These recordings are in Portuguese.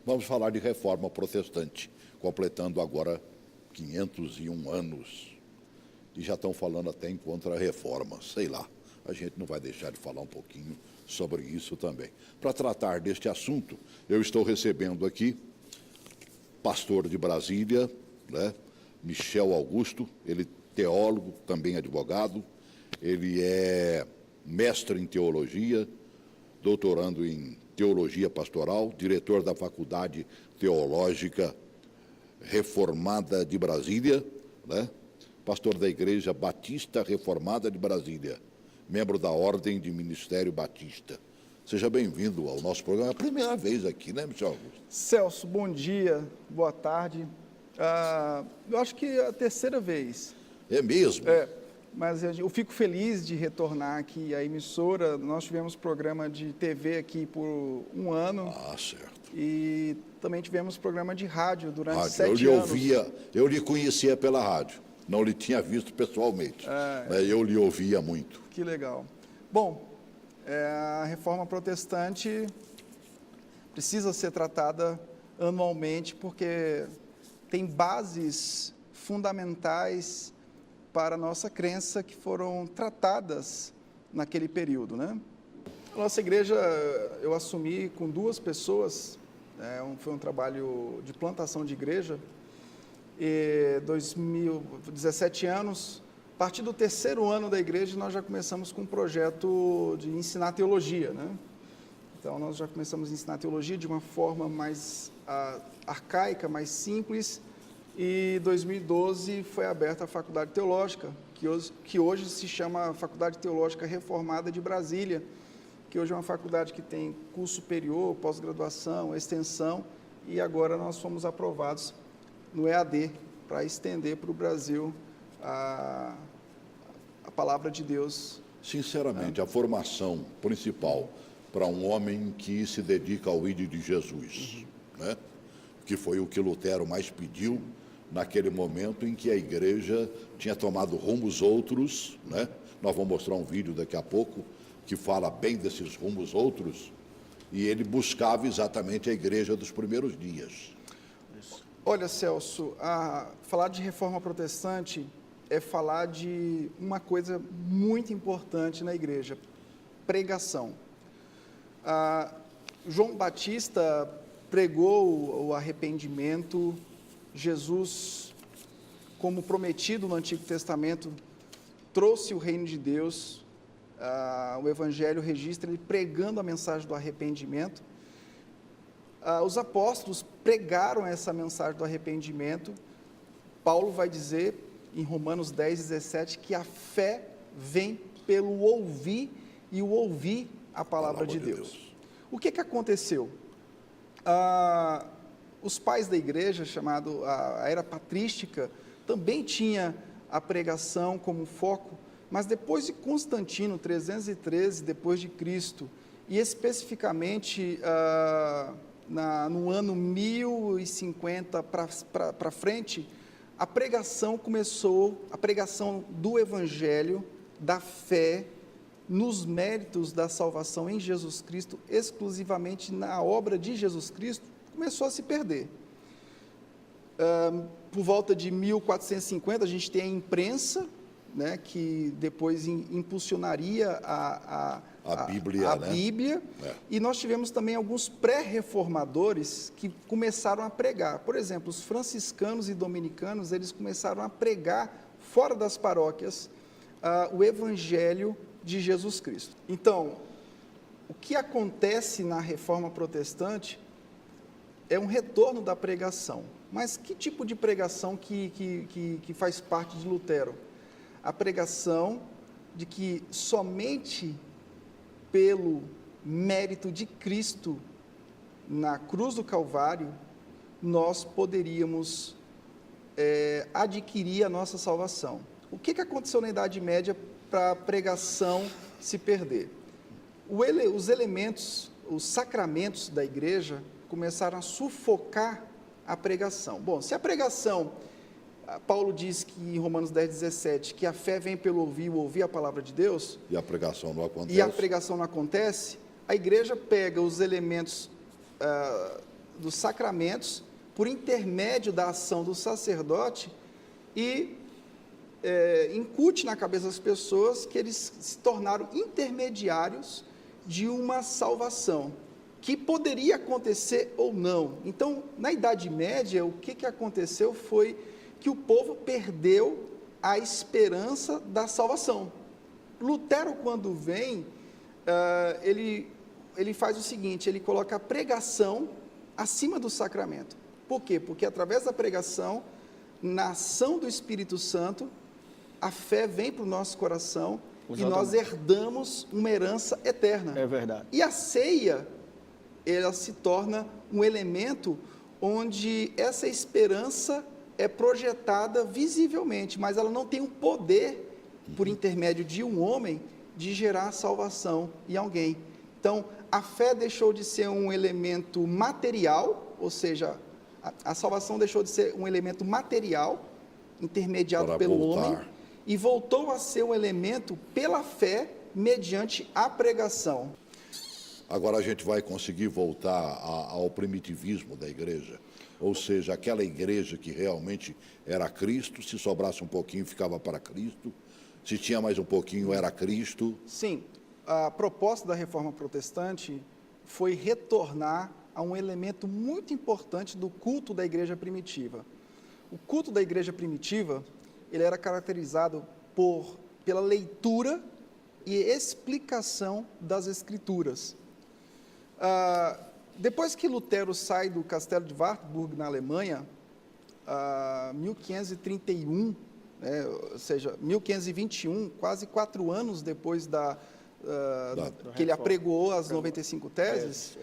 Vamos falar de reforma protestante, completando agora 501 anos. E já estão falando até em contra-reforma, sei lá. A gente não vai deixar de falar um pouquinho sobre isso também. Para tratar deste assunto, eu estou recebendo aqui pastor de Brasília, né, Michel Augusto, ele teólogo, também advogado, ele é mestre em teologia, doutorando em teologia pastoral, diretor da Faculdade Teológica Reformada de Brasília, né, pastor da Igreja Batista Reformada de Brasília, membro da Ordem de Ministério Batista. Seja bem-vindo ao nosso programa. É a primeira vez aqui, né, Michel Augusto? Celso, bom dia, boa tarde. Eu acho que é a terceira vez. É mesmo? Mas eu fico feliz de retornar aqui à emissora. Nós tivemos programa de TV aqui por um ano. Ah, certo. E também tivemos programa de rádio durante Rádio. 7 anos. Eu lhe conhecia pela rádio, não lhe tinha visto pessoalmente. Eu lhe ouvia muito. Que legal. Bom, a reforma protestante precisa ser tratada anualmente porque tem bases fundamentais para a nossa crença que foram tratadas naquele período, né? A nossa igreja, eu assumi com 2 pessoas, foi um trabalho de plantação de igreja, e 17 anos, a partir do 3º ano da igreja, nós já começamos com um projeto de ensinar teologia, né? Então, nós já começamos a ensinar teologia de uma forma mais arcaica, mais simples, e em 2012 foi aberta a Faculdade Teológica, que hoje se chama Faculdade Teológica Reformada de Brasília, que hoje é uma faculdade que tem curso superior, pós-graduação, extensão, e agora nós fomos aprovados no EAD para estender para o Brasil a palavra de Deus. Sinceramente, a formação principal para um homem que se dedica ao ídolo de Jesus, né? Que foi o que Lutero mais pediu naquele momento em que a igreja tinha tomado rumos outros, né? Nós vamos mostrar um vídeo daqui a pouco que fala bem desses rumos outros, e ele buscava exatamente a igreja dos primeiros dias. Olha, Celso, falar de reforma protestante é falar de uma coisa muito importante na igreja: pregação. João Batista pregou o arrependimento. Jesus, como prometido no Antigo Testamento, trouxe o reino de Deus. O Evangelho registra ele pregando a mensagem do arrependimento. Os apóstolos pregaram essa mensagem do arrependimento. Paulo vai dizer em Romanos 10:17 que a fé vem pelo ouvir, e o ouvir a palavra de Deus. O que aconteceu? Os pais da igreja, chamado a era patrística, também tinha a pregação como foco, mas depois de Constantino, 313 depois de Cristo, e especificamente no ano 1050 para frente, a pregação do Evangelho, da fé, nos méritos da salvação em Jesus Cristo, exclusivamente na obra de Jesus Cristo, começou a se perder. Por volta de 1450, a gente tem a imprensa, né, que depois impulsionaria a Bíblia, e nós tivemos também alguns pré-reformadores que começaram a pregar. Por exemplo, os franciscanos e dominicanos, eles começaram a pregar fora das paróquias o Evangelho de Jesus Cristo. Então, o que acontece na reforma protestante é um retorno da pregação. Mas que tipo de pregação que faz parte de Lutero? A pregação de que somente pelo mérito de Cristo na cruz do Calvário nós poderíamos adquirir a nossa salvação. O que aconteceu na Idade Média para a pregação se perder? Os elementos, os sacramentos da igreja começaram a sufocar a pregação. Bom, se a pregação, Paulo diz que em Romanos 10:17, que a fé vem pelo ouvir, o ouvir a palavra de Deus, e a pregação não acontece, a igreja pega os elementos dos sacramentos por intermédio da ação do sacerdote e incute na cabeça das pessoas que eles se tornaram intermediários de uma salvação, que poderia acontecer ou não. Então, na Idade Média, o que aconteceu foi que o povo perdeu a esperança da salvação. Lutero, quando vem, ele faz o seguinte, ele coloca a pregação acima do sacramento. Por quê? Porque através da pregação, na ação do Espírito Santo, a fé vem para o nosso coração e nós herdamos uma herança eterna. É verdade. E a ceia, ela se torna um elemento onde essa esperança é projetada visivelmente, mas ela não tem o poder, por intermédio de um homem, de gerar salvação em alguém. Então, a fé deixou de ser um elemento material, ou seja, a salvação deixou de ser um elemento material, intermediado pelo homem, e voltou a ser um elemento pela fé, mediante a pregação. Agora a gente vai conseguir voltar ao primitivismo da igreja, ou seja, aquela igreja que realmente era Cristo, se sobrasse um pouquinho ficava para Cristo, se tinha mais um pouquinho era Cristo. Sim, a proposta da Reforma Protestante foi retornar a um elemento muito importante do culto da igreja primitiva. O culto da igreja primitiva, ele era caracterizado pela leitura e explicação das Escrituras. Depois que Lutero sai do castelo de Wartburg, na Alemanha, 1531, ou seja, 1521, quase 4 anos depois que ele apregoou as 95 teses,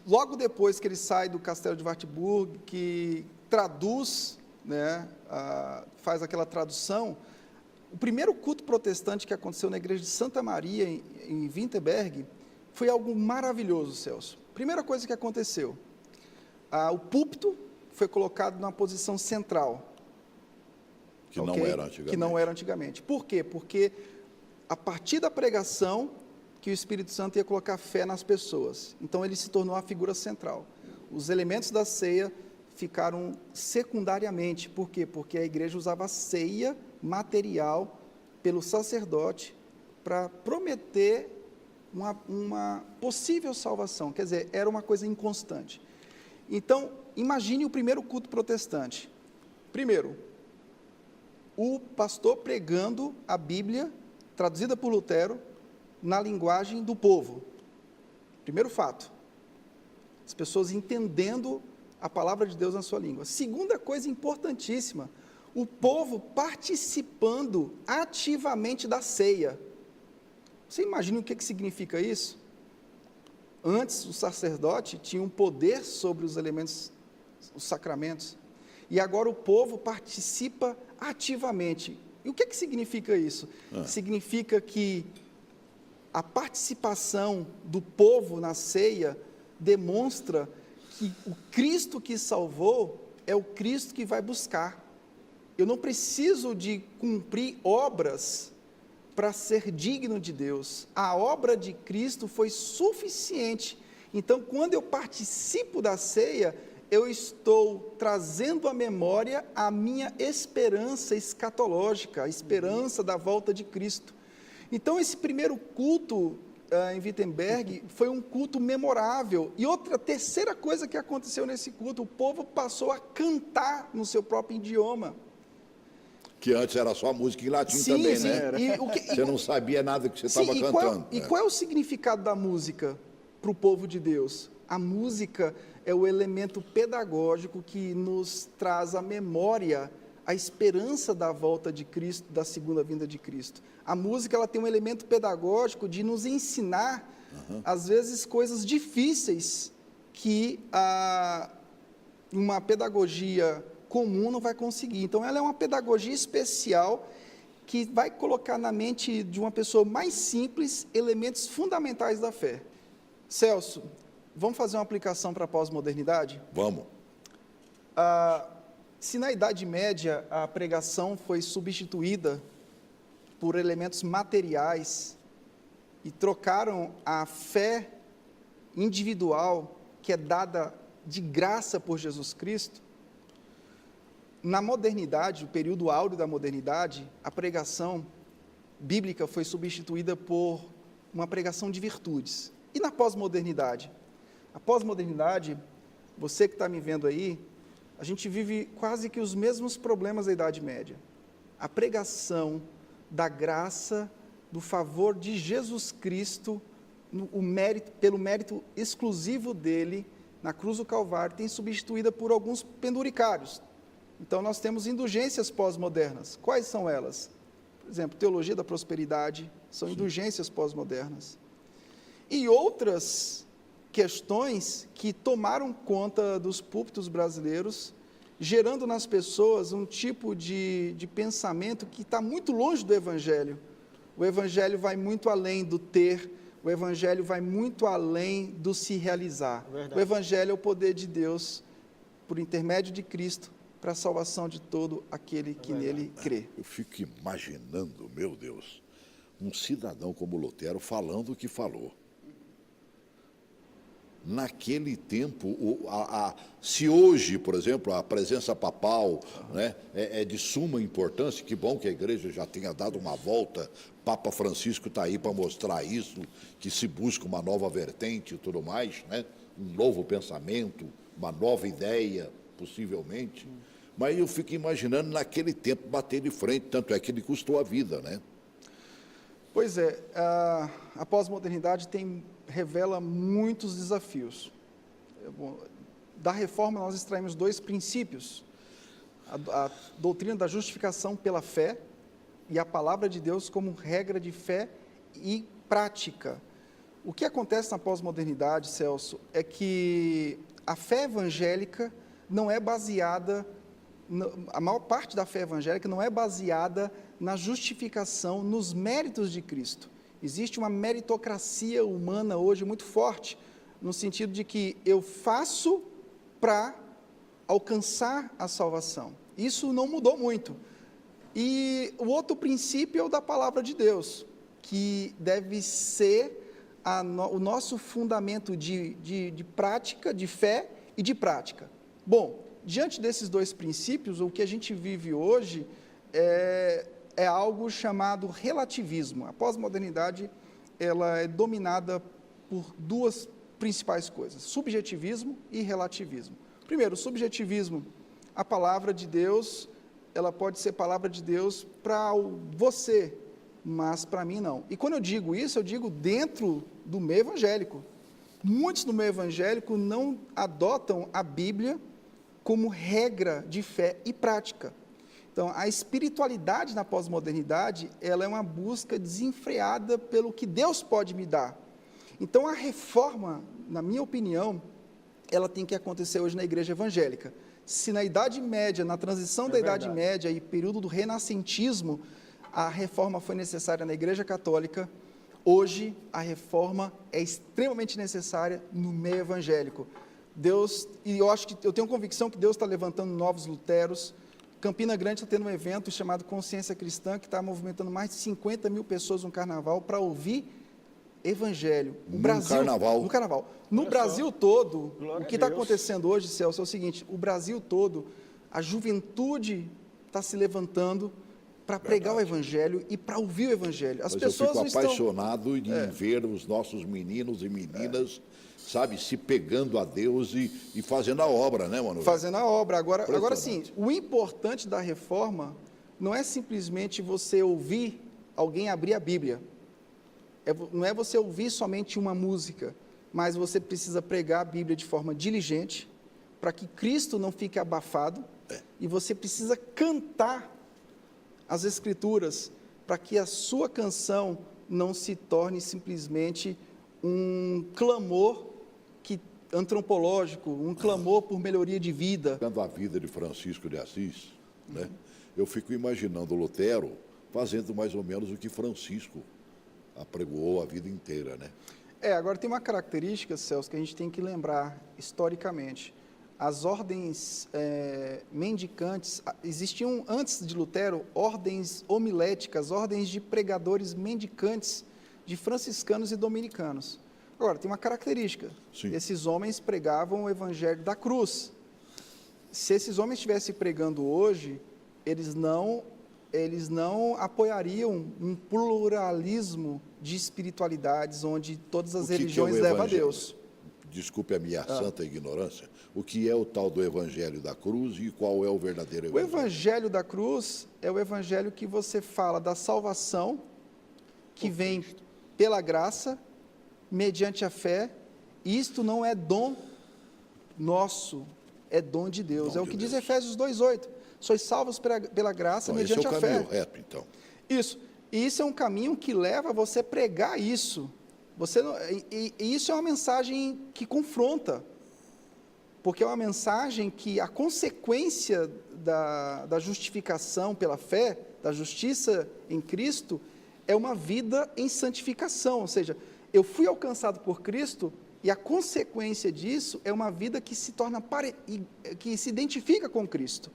logo depois que ele sai do castelo de Wartburg, que traduz, faz aquela tradução, o primeiro culto protestante que aconteceu na igreja de Santa Maria, em Wittenberg, foi algo maravilhoso, Celso. Primeira coisa que aconteceu, o púlpito foi colocado numa posição central. Que não era antigamente. Que não era antigamente. Por quê? Porque a partir da pregação, que o Espírito Santo ia colocar fé nas pessoas. Então, ele se tornou a figura central. Os elementos da ceia ficaram secundariamente. Por quê? Porque a igreja usava a ceia material pelo sacerdote para prometer uma possível salvação. Quer dizer, era uma coisa inconstante. Então, imagine o primeiro culto protestante. Primeiro, o pastor pregando a Bíblia, traduzida por Lutero, na linguagem do povo. Primeiro fato. As pessoas entendendo a palavra de Deus na sua língua. Segunda coisa importantíssima, o povo participando ativamente da ceia. Você imagina o que significa isso? Antes, o sacerdote tinha um poder sobre os elementos, os sacramentos, e agora o povo participa ativamente. E o que significa isso? Significa que a participação do povo na ceia demonstra que o Cristo que salvou é o Cristo que vai buscar. Eu não preciso de cumprir obras para ser digno de Deus. A obra de Cristo foi suficiente. Então, quando eu participo da ceia, eu estou trazendo à memória a minha esperança escatológica, a esperança da volta de Cristo. Então, esse primeiro culto em Wittenberg foi um culto memorável. E terceira coisa que aconteceu nesse culto, o povo passou a cantar no seu próprio idioma. Que antes era só música em latim também, sim. né? Você não sabia nada que você estava cantando. Qual é o significado da música para o povo de Deus? A música é o elemento pedagógico que nos traz à memória a esperança da volta de Cristo, da segunda vinda de Cristo. A música ela tem um elemento pedagógico de nos ensinar, às vezes, coisas difíceis que uma pedagogia comum não vai conseguir. Então, ela é uma pedagogia especial que vai colocar na mente de uma pessoa mais simples elementos fundamentais da fé. Celso, vamos fazer uma aplicação para a pós-modernidade? Vamos. Se na Idade Média a pregação foi substituída por elementos materiais e trocaram a fé individual, que é dada de graça por Jesus Cristo, na modernidade, o período áureo da modernidade, a pregação bíblica foi substituída por uma pregação de virtudes. E na pós-modernidade? A pós-modernidade, você que está me vendo aí, a gente vive quase que os mesmos problemas da Idade Média. A pregação da graça, do favor de Jesus Cristo, pelo mérito exclusivo dele, na cruz do Calvário, tem substituída por alguns penduricários. Então, nós temos indulgências pós-modernas. Quais são elas? Por exemplo, teologia da prosperidade, são indulgências pós-modernas. E outras questões que tomaram conta dos púlpitos brasileiros, gerando nas pessoas um tipo de pensamento que está muito longe do Evangelho. O Evangelho vai muito além do ter, o Evangelho vai muito além do se realizar. O Evangelho é o poder de Deus, por intermédio de Cristo, para a salvação de todo aquele que nele crê. Eu fico imaginando, meu Deus, um cidadão como Lutero falando o que falou. Naquele tempo, se hoje, por exemplo, a presença papal, né, é de suma importância, que bom que a igreja já tenha dado uma volta, Papa Francisco está aí para mostrar isso, que se busca uma nova vertente e tudo mais, né, um novo pensamento, uma nova ideia, possivelmente, mas eu fico imaginando naquele tempo bater de frente, tanto é que ele custou a vida, né? Pois é, a pós-modernidade revela muitos desafios. Da reforma nós extraímos 2 princípios, a doutrina da justificação pela fé e a palavra de Deus como regra de fé e prática. O que acontece na pós-modernidade, Celso, é que a fé evangélica não é baseada, a maior parte da fé evangélica não é baseada na justificação, nos méritos de Cristo. Existe uma meritocracia humana hoje muito forte, no sentido de que eu faço para alcançar a salvação. Isso não mudou muito. E o outro princípio é o da palavra de Deus, que deve ser o nosso fundamento de prática, de fé e de prática. Bom, diante desses 2 princípios, o que a gente vive hoje é algo chamado relativismo. A pós-modernidade, ela é dominada por 2 principais coisas, subjetivismo e relativismo. Primeiro, o subjetivismo, a palavra de Deus, ela pode ser palavra de Deus para você, mas para mim não. E quando eu digo isso, eu digo dentro do meio evangélico. Muitos no meio evangélico não adotam a Bíblia como regra de fé e prática. Então, a espiritualidade na pós-modernidade, ela é uma busca desenfreada pelo que Deus pode me dar. Então, a reforma, na minha opinião, ela tem que acontecer hoje na igreja evangélica. Se na Idade Média, na transição da Idade Média e período do renascentismo, a reforma foi necessária na igreja católica, hoje a reforma é extremamente necessária no meio evangélico. E eu tenho convicção que Deus está levantando novos luteros. Campina Grande está tendo um evento chamado Consciência Cristã, que está movimentando mais de 50 mil pessoas no carnaval para ouvir evangelho. No carnaval. No Brasil todo, o que está acontecendo hoje, Celso, é o seguinte: o Brasil todo, a juventude está se levantando para pregar o evangelho e para ouvir o evangelho. As pessoas eu fico apaixonado em ver os nossos meninos e meninas, sabe, se pegando a Deus e fazendo a obra, né, Manoel? Fazendo a obra. Agora sim, o importante da reforma não é simplesmente você ouvir alguém abrir a Bíblia. Não é você ouvir somente uma música, mas você precisa pregar a Bíblia de forma diligente, para que Cristo não fique abafado, e você precisa cantar as Escrituras, para que a sua canção não se torne simplesmente um clamor antropológico, um clamor por melhoria de vida. Vendo a vida de Francisco de Assis, né, eu fico imaginando Lutero fazendo mais ou menos o que Francisco apregoou a vida inteira, né? Agora tem uma característica, Celso, que a gente tem que lembrar historicamente. As ordens mendicantes, existiam antes de Lutero ordens homiléticas, ordens de pregadores mendicantes, de franciscanos e dominicanos. Agora, tem uma característica. Sim. Esses homens pregavam o evangelho da cruz. Se esses homens estivessem pregando hoje, eles não apoiariam um pluralismo de espiritualidades onde todas as religiões levam a Deus. Desculpe a minha santa ignorância. O que é o tal do evangelho da cruz e qual é o verdadeiro evangelho? O evangelho da cruz é o evangelho que você fala da salvação que vem pela graça, mediante a fé. Isto não é dom nosso, é dom de Deus. É o que diz Efésios 2:8. Sois salvos pela graça, mediante a fé. Esse é o caminho reto, então. Isso. E isso é um caminho que leva você a pregar isso. E isso é uma mensagem que confronta, porque é uma mensagem que a consequência da justificação pela fé, da justiça em Cristo, é uma vida em santificação, ou seja, eu fui alcançado por Cristo e a consequência disso é uma vida que se torna que se identifica com Cristo.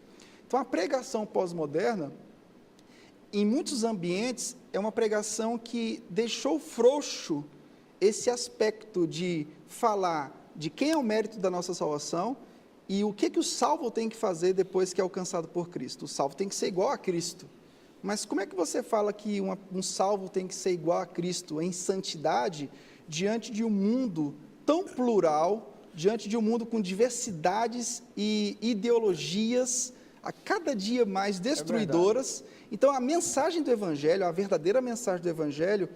Então, a pregação pós-moderna, em muitos ambientes, é uma pregação que deixou frouxo esse aspecto de falar de quem é o mérito da nossa salvação e o que o salvo tem que fazer depois que é alcançado por Cristo. O salvo tem que ser igual a Cristo. Mas como é que você fala que um salvo tem que ser igual a Cristo em santidade diante de um mundo tão plural, diante de um mundo com diversidades e ideologias a cada dia mais destruidoras? Então, a mensagem do Evangelho, a verdadeira mensagem do Evangelho,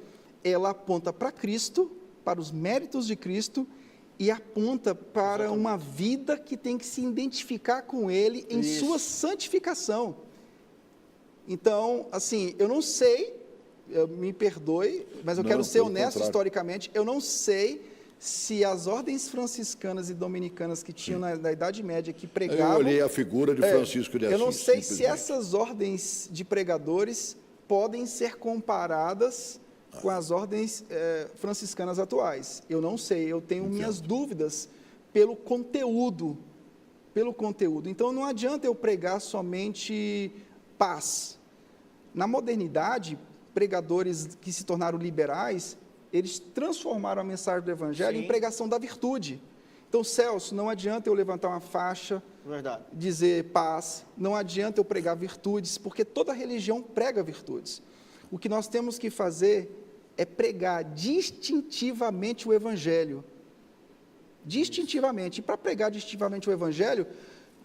ela aponta para Cristo, para os méritos de Cristo, e aponta para uma vida que tem que se identificar com Ele em sua santificação. Então, assim, eu não sei, me perdoe, mas eu quero ser honesto historicamente, eu não sei se as ordens franciscanas e dominicanas que tinham na Idade Média, que pregavam... Eu olhei a figura de Francisco de Assis. Eu não sei se essas ordens de pregadores podem ser comparadas com as ordens franciscanas atuais. Eu não sei, eu tenho minhas dúvidas pelo conteúdo. Então, não adianta eu pregar somente paz. Na modernidade, pregadores que se tornaram liberais, eles transformaram a mensagem do Evangelho em pregação da virtude. Então, Celso, não adianta eu levantar uma faixa, dizer paz, não adianta eu pregar virtudes, porque toda religião prega virtudes. O que nós temos que fazer é pregar distintivamente o Evangelho. Distintivamente. E para pregar distintivamente o Evangelho,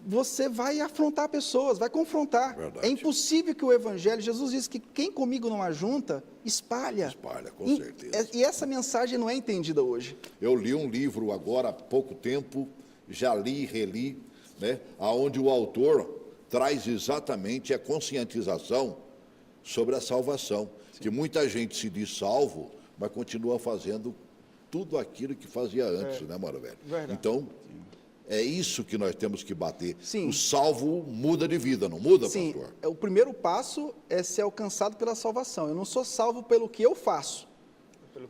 você vai afrontar pessoas, vai confrontar. Verdade. É impossível que o Evangelho, Jesus disse que quem comigo não ajunta, espalha. Espalha, com certeza. E essa mensagem não é entendida hoje. Eu li um livro agora há pouco tempo, já li e reli, né, onde o autor traz exatamente a conscientização sobre a salvação. Sim. Que muita gente se diz salvo, mas continua fazendo tudo aquilo que fazia antes, né, Mauro Velho? Verdade. Então, é isso que nós temos que bater. Sim. O salvo muda de vida, não muda, Sim. pastor? O primeiro passo é ser alcançado pela salvação. Eu não sou salvo pelo que eu faço.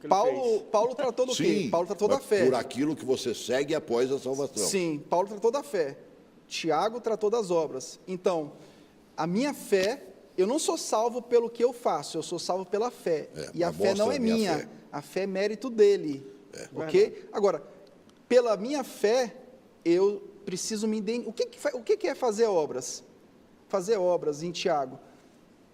Paulo tratou do quê? Paulo tratou da fé. Por aquilo que você segue após a salvação. Sim, Paulo tratou da fé. Tiago tratou das obras. Então, a minha fé, eu não sou salvo pelo que eu faço, eu sou salvo pela fé. E a fé não é minha, fé. A fé é mérito dele. Ok? Agora, pela minha fé, eu preciso me identificar. O que é fazer obras? Fazer obras em Tiago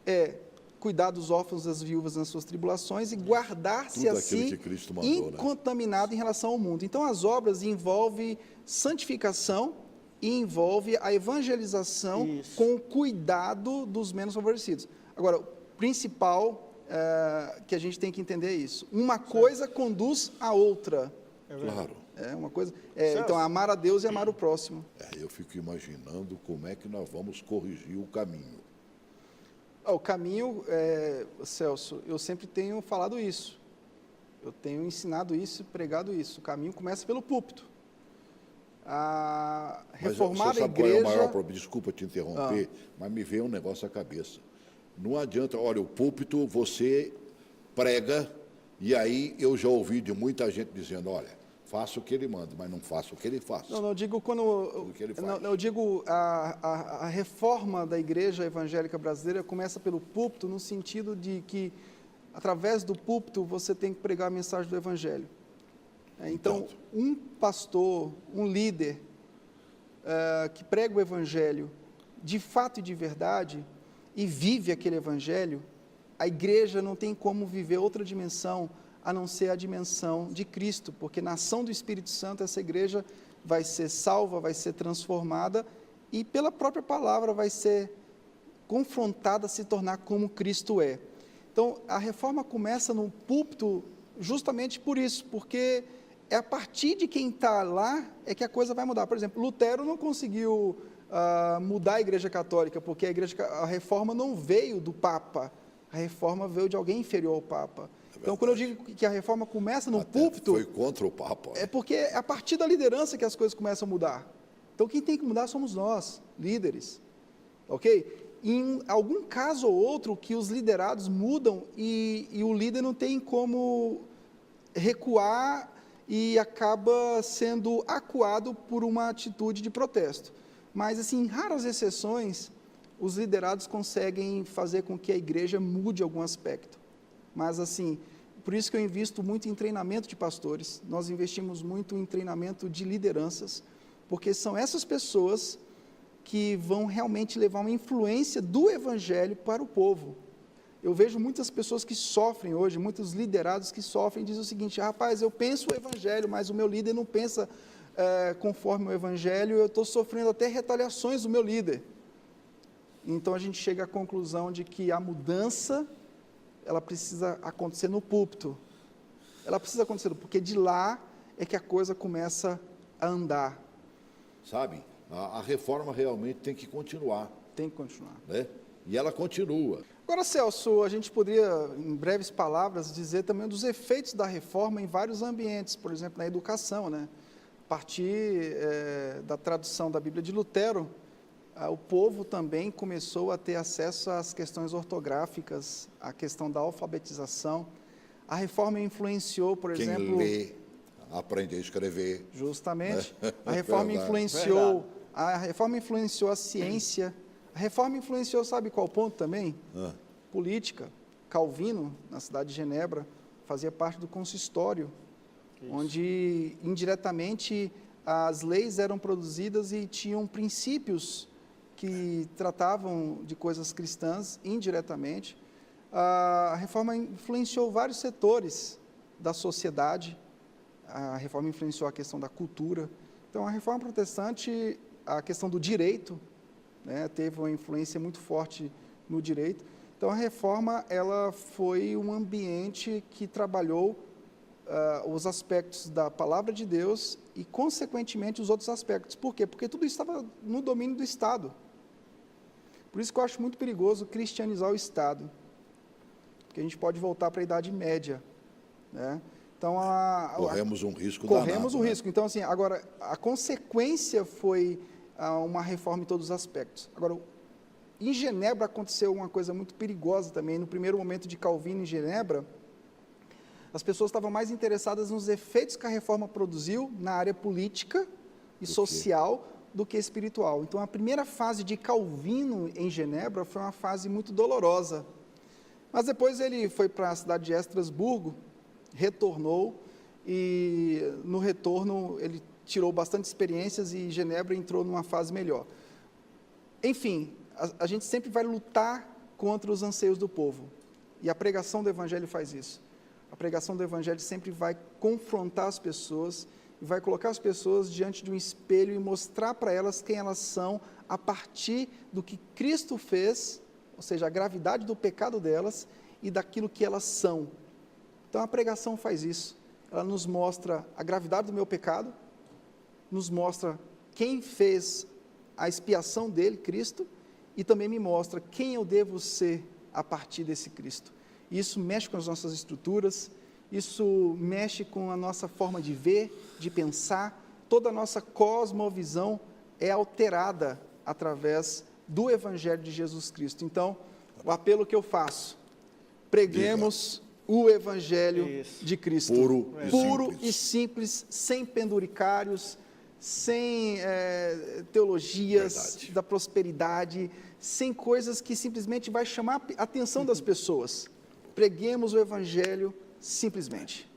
é cuidar dos órfãos e das viúvas nas suas tribulações e guardar-se assim incontaminado em relação ao mundo. Então, as obras envolvem santificação e envolve a evangelização com o cuidado dos menos favorecidos. Agora, o principal que a gente tem que entender é isso. Uma coisa conduz a outra. Claro. É uma coisa. Então, amar a Deus e amar o próximo. Eu fico imaginando como é que nós vamos corrigir o caminho. O caminho, Celso, eu sempre tenho falado isso. Eu tenho ensinado isso, pregado isso. O caminho começa pelo púlpito. A reformar a igreja... Qual é o maior problema? Desculpa te interromper, mas me veio um negócio à cabeça. Não adianta, olha, o púlpito você prega, e aí eu já ouvi de muita gente dizendo, olha, faça o que ele manda, mas não faça o que ele faz. Não, eu digo quando... eu digo a reforma da igreja evangélica brasileira começa pelo púlpito, no sentido de que, através do púlpito, você tem que pregar a mensagem do evangelho. Então, um pastor, um líder que prega o evangelho de fato e de verdade e vive aquele evangelho, a igreja não tem como viver outra dimensão a não ser a dimensão de Cristo, porque na ação do Espírito Santo essa igreja vai ser salva, vai ser transformada e pela própria palavra vai ser confrontada a se tornar como Cristo é. Então, a reforma começa no púlpito justamente por isso, porque é a partir de quem está lá é que a coisa vai mudar. Por exemplo, Lutero não conseguiu mudar a Igreja Católica, porque a reforma não veio do Papa, a reforma veio de alguém inferior ao Papa. Então, quando eu digo que a reforma começa no púlpito... Foi contra o Papa. É porque é a partir da liderança que as coisas começam a mudar. Então, quem tem que mudar somos nós, líderes. Ok? Em algum caso ou outro que os liderados mudam e o líder não tem como recuar e acaba sendo acuado por uma atitude de protesto. Mas, assim, em raras exceções, os liderados conseguem fazer com que a igreja mude algum aspecto. Mas, assim, por isso que eu invisto muito em treinamento de pastores, nós investimos muito em treinamento de lideranças, porque são essas pessoas que vão realmente levar uma influência do evangelho para o povo. Eu vejo muitas pessoas que sofrem hoje, muitos liderados que sofrem, dizem o seguinte: rapaz, eu penso o evangelho, mas o meu líder não pensa conforme o evangelho, eu estou sofrendo até retaliações do meu líder. Então a gente chega à conclusão de que a mudança, ela precisa acontecer no púlpito. Ela precisa acontecer, porque de lá é que a coisa começa a andar. Sabe, a reforma realmente tem que continuar. Tem que continuar. Né? E ela continua. Agora, Celso, a gente poderia, em breves palavras, dizer também dos efeitos da reforma em vários ambientes, por exemplo, na educação, né? A partir da tradução da Bíblia de Lutero, o povo também começou a ter acesso às questões ortográficas, à questão da alfabetização. A reforma influenciou, por exemplo... Quem lê, aprende a escrever. Justamente. A reforma influenciou... A reforma influenciou a ciência. A reforma influenciou, sabe qual ponto também? Política. Calvino, na cidade de Genebra, fazia parte do consistório, onde indiretamente as leis eram produzidas e tinham princípios que tratavam de coisas cristãs indiretamente. A reforma influenciou vários setores da sociedade. A reforma influenciou a questão da cultura. Então, a reforma protestante, a questão do direito, né, teve uma influência muito forte no direito. Então, a reforma, ela foi um ambiente que trabalhou os aspectos da palavra de Deus e, consequentemente, os outros aspectos. Por quê? Porque tudo isso estava no domínio do Estado. Por isso que eu acho muito perigoso cristianizar o Estado, porque a gente pode voltar para a Idade Média, né? Então, corremos um risco Corremos danado, um risco. Então, assim, agora, a consequência foi uma reforma em todos os aspectos. Agora, em Genebra aconteceu uma coisa muito perigosa também. No primeiro momento de Calvino em Genebra, as pessoas estavam mais interessadas nos efeitos que a reforma produziu na área política e social do que espiritual. Então, a primeira fase de Calvino em Genebra foi uma fase muito dolorosa. Mas depois ele foi para a cidade de Estrasburgo, retornou, e no retorno ele tirou bastante experiências e Genebra entrou numa fase melhor. Enfim, a gente sempre vai lutar contra os anseios do povo, e a pregação do Evangelho faz isso. A pregação do Evangelho sempre vai confrontar as pessoas, e vai colocar as pessoas diante de um espelho e mostrar para elas quem elas são a partir do que Cristo fez, ou seja, a gravidade do pecado delas e daquilo que elas são. Então, a pregação faz isso. Ela nos mostra a gravidade do meu pecado, nos mostra quem fez a expiação dele, Cristo, e também me mostra quem eu devo ser a partir desse Cristo. Isso mexe com as nossas estruturas, isso mexe com a nossa forma de ver, de pensar, toda a nossa cosmovisão é alterada através do Evangelho de Jesus Cristo. Então, o apelo que eu faço, preguemos o Evangelho de Cristo. Puro e simples, sem penduricários, sem teologias da prosperidade, sem coisas que simplesmente vai chamar a atenção das pessoas. Preguemos o Evangelho simplesmente.